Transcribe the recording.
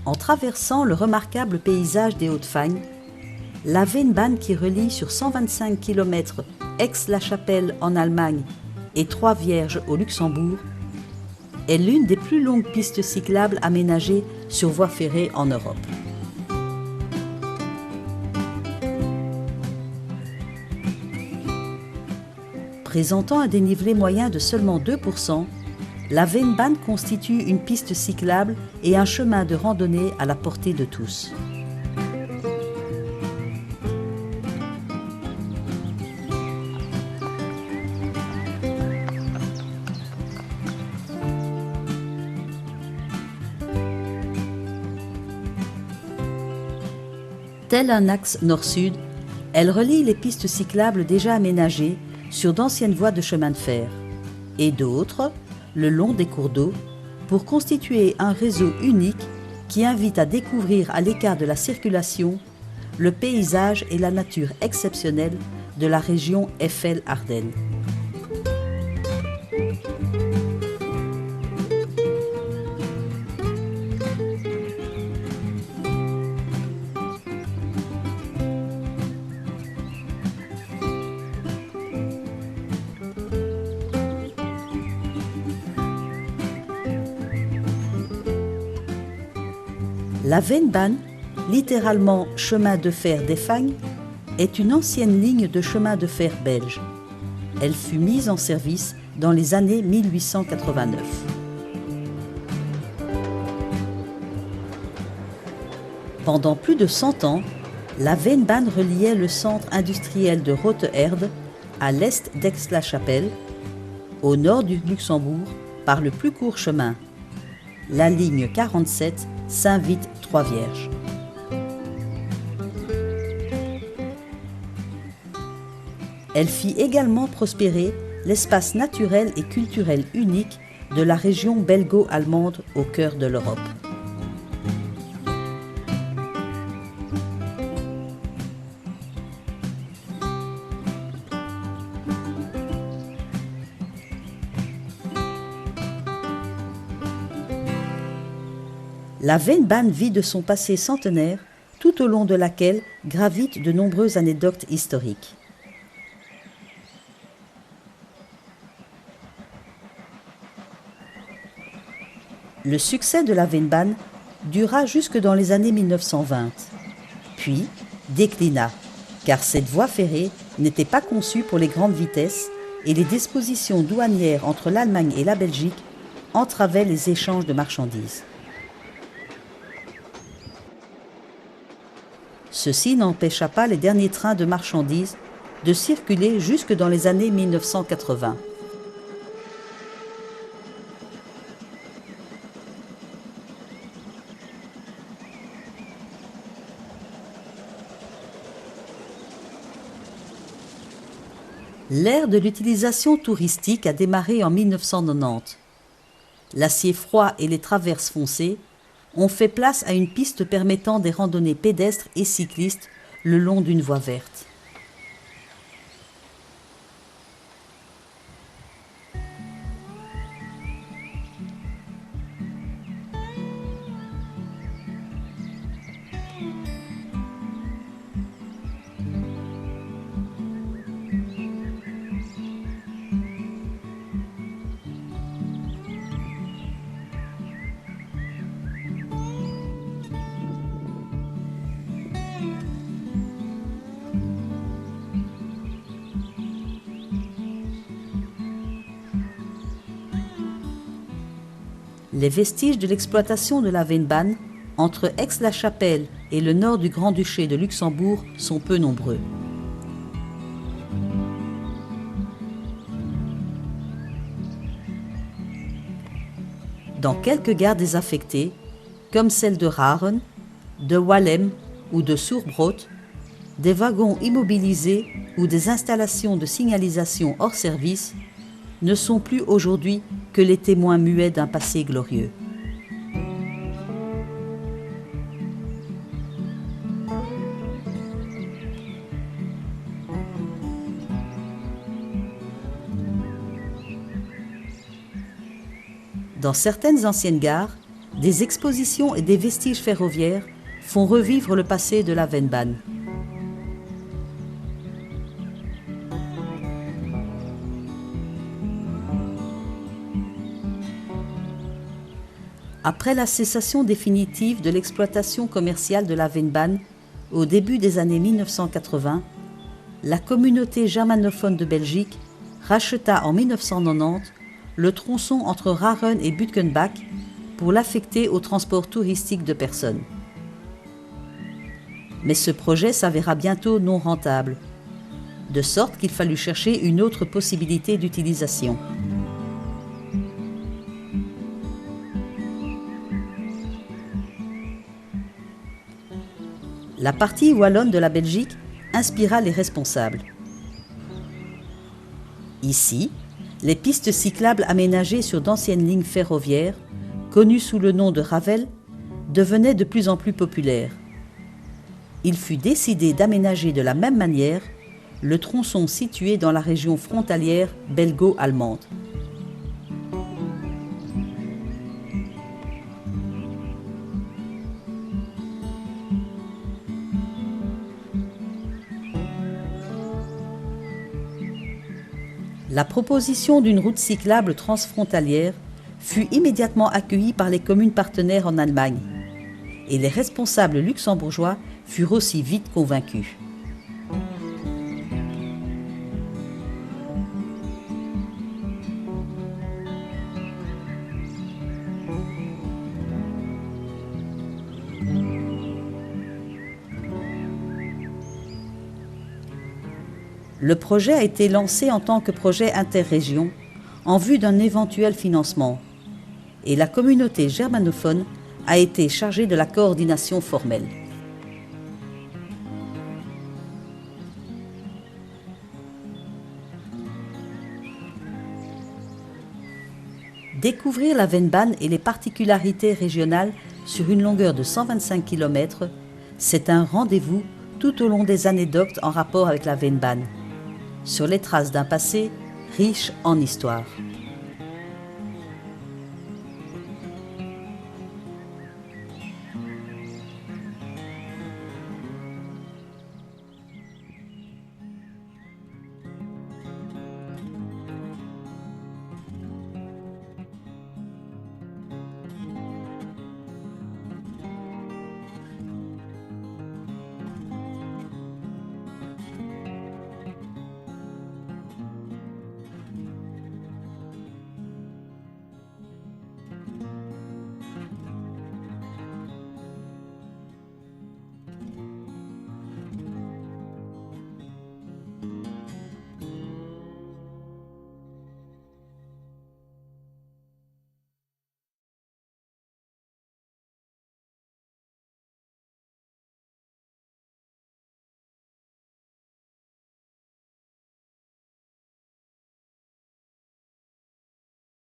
En traversant le remarquable paysage des Hauts-de-Fagne, la Vennbahn qui relie sur 125 km Aix-la-Chapelle en Allemagne et Trois-Vierges au Luxembourg est l'une des plus longues pistes cyclables aménagées sur voie ferrée en Europe. Présentant un dénivelé moyen de seulement 2%, la Vennbahn constitue une piste cyclable et un chemin de randonnée à la portée de tous. Tel un axe nord-sud, elle relie les pistes cyclables déjà aménagées sur d'anciennes voies de chemin de fer et d'autres le long des cours d'eau pour constituer un réseau unique qui invite à découvrir à l'écart de la circulation le paysage et la nature exceptionnelle de la région Eifel-Ardennes. La Vennbahn, littéralement chemin de fer d'Effagne, est une ancienne ligne de chemin de fer belge. Elle fut mise en service dans les années 1889. Pendant plus de 100 ans, la Vennbahn reliait le centre industriel de Rothe-Erde à l'est d'Aix-la-Chapelle, au nord du Luxembourg par le plus court chemin, la ligne 47 Saint-Vite-Trois-Vierges. Elle fit également prospérer l'espace naturel et culturel unique de la région belgo-allemande au cœur de l'Europe. La Vennbahn vit de son passé centenaire, tout au long de laquelle gravitent de nombreuses anecdotes historiques. Le succès de la Vennbahn dura jusque dans les années 1920, puis déclina, car cette voie ferrée n'était pas conçue pour les grandes vitesses et les dispositions douanières entre l'Allemagne et la Belgique entravaient les échanges de marchandises. Ceci n'empêcha pas les derniers trains de marchandises de circuler jusque dans les années 1980. L'ère de l'utilisation touristique a démarré en 1990. L'acier froid et les traverses foncées ont fait place à une piste permettant des randonnées pédestres et cyclistes le long d'une voie verte. Les vestiges de l'exploitation de la Vennbahn entre Aix-la-Chapelle et le nord du Grand-Duché de Luxembourg sont peu nombreux. Dans quelques gares désaffectées, comme celle de Raren, de Wallem ou de Surbrot, des wagons immobilisés ou des installations de signalisation hors service ne sont plus aujourd'hui que les témoins muets d'un passé glorieux. Dans certaines anciennes gares, Des expositions et des vestiges ferroviaires font revivre le passé de la Vennbahn. Après la cessation définitive de l'exploitation commerciale de la Vennbahn au début des années 1980, la communauté germanophone de Belgique racheta en 1990 le tronçon entre Raren et Butgenbach pour l'affecter au transport touristique de personnes. Mais ce projet s'avéra bientôt non rentable, de sorte qu'il fallut chercher une autre possibilité d'utilisation. La partie wallonne de la Belgique inspira les responsables. Ici, les pistes cyclables aménagées sur d'anciennes lignes ferroviaires, connues sous le nom de Ravel, devenaient de plus en plus populaires. Il fut décidé d'aménager de la même manière le tronçon situé dans la région frontalière belgo-allemande. La proposition d'une route cyclable transfrontalière fut immédiatement accueillie par les communes partenaires en Allemagne, et les responsables luxembourgeois furent aussi vite convaincus. Le projet a été lancé en tant que projet interrégion en vue d'un éventuel financement, et la communauté germanophone a été chargée de la coordination formelle. Découvrir la Vennbahn et les particularités régionales sur une longueur de 125 km, c'est un rendez-vous tout au long des anecdotes en rapport avec la Vennbahn, sur les traces d'un passé riche en histoire.